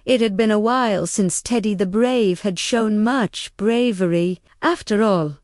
It had been a while since Teddie the Brave had shown much bravery. After all,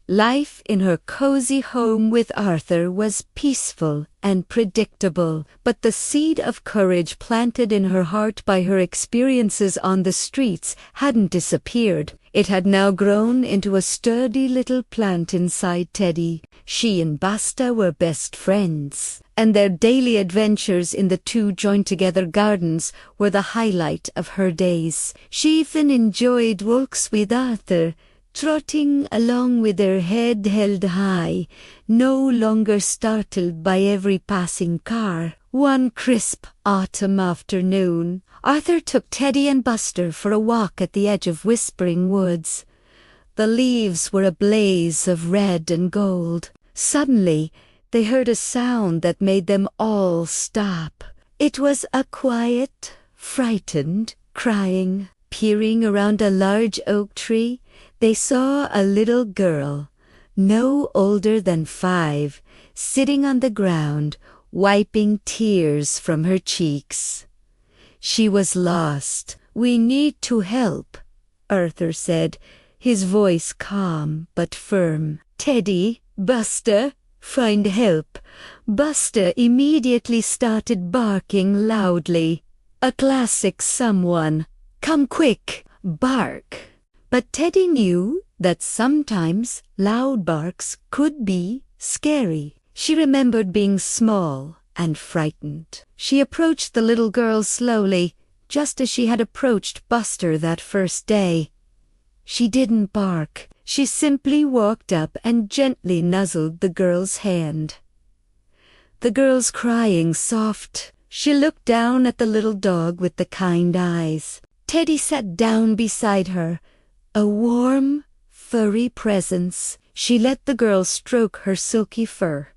life in her cozy home with Arthur was peaceful and predictable, but the seed of courage planted in her heart by her experiences on the streets hadn't disappeared. It had now grown into a sturdy little plant inside Teddie. She and Basta were best friends, and their daily adventures in the two joined-together gardens were the highlight of her days. She even enjoyed walks with Arthur, trotting along with her head held high, no longer startled by every passing car. One crisp autumn afternoon, Arthur took Teddie and Buster for a walk at the edge of Whispering Woods. The leaves were a blaze of red and gold. Suddenly, they heard a sound that made them all stop. It was a quiet, frightened crying. Peering around a large oak tree, they saw a little girl, no older than 5, sitting on the ground, wiping tears from her cheeks. She was lost. "We need to help," Arthur said, his voice calm but firm. "Teddie, Buster, find help." Buster immediately started barking loudly. A classic someone. Come quick, bark. But Teddie knew that sometimes loud barks could be scary. She remembered being small and frightened. She approached the little girl slowly, just as she had approached Buster that first day. She didn't bark. She simply walked up and gently nuzzled the girl's hand. The girl's crying soft. She looked down at the little dog with the kind eyes. Teddie sat down beside her, a warm, furry presence. She let the girl stroke her silky fur.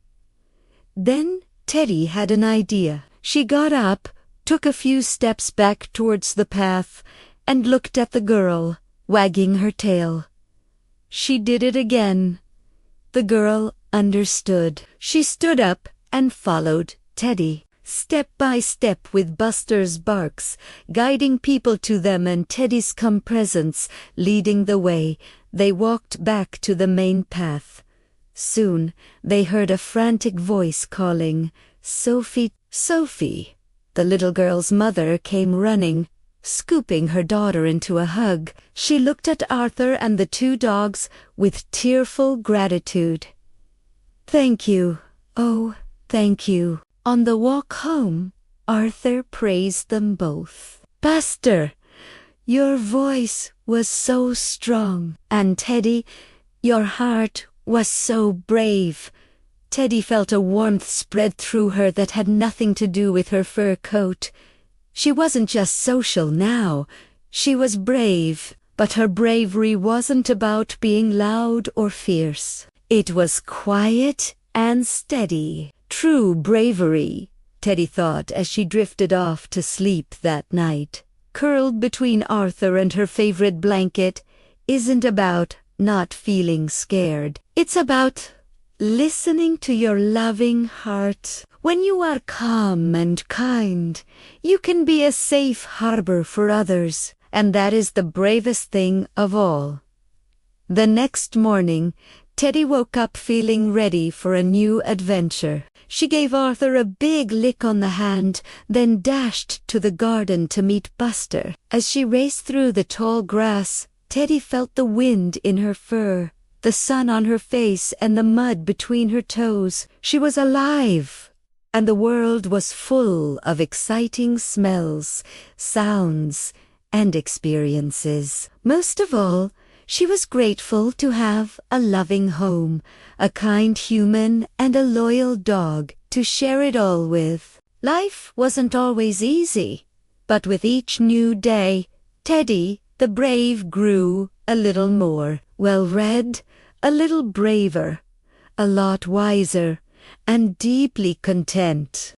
Then Teddie had an idea. She got up, took a few steps back towards the path, and looked at the girl, wagging her tail. She did it again. The girl understood. She stood up and followed Teddie, step by step, with Buster's barks, guiding people to them and Teddie's calm presence leading the way. They walked back to the main path. Soon they heard a frantic voice calling, "Sophie, Sophie." The little girl's mother came running, scooping her daughter into a hug. She looked at Arthur and the 2 dogs with tearful gratitude. "Thank you, oh, thank you." On the walk home, Arthur praised them both. "Buster, your voice was so strong. And Teddie, your heart was so brave." Teddie felt a warmth spread through her that had nothing to do with her fur coat. She wasn't just social now. She was brave, but her bravery wasn't about being loud or fierce. It was quiet and steady. True bravery, Teddie thought as she drifted off to sleep that night, curled between Arthur and her favorite blanket, isn't about not feeling scared. It's about listening to your loving heart. When you are calm and kind, you can be a safe harbor for others, and that is the bravest thing of all. The next morning, Teddie woke up feeling ready for a new adventure. She gave Arthur a big lick on the hand, then dashed to the garden to meet Buster. As she raced through the tall grass, Teddie felt the wind in her fur, the sun on her face, and the mud between her toes. She was alive, and the world was full of exciting smells, sounds, and experiences. Most of all, she was grateful to have a loving home, a kind human, and a loyal dog to share it all with. Life wasn't always easy, but with each new day, Teddie the Brave grew a little more well-read, a little braver, a lot wiser, and deeply content.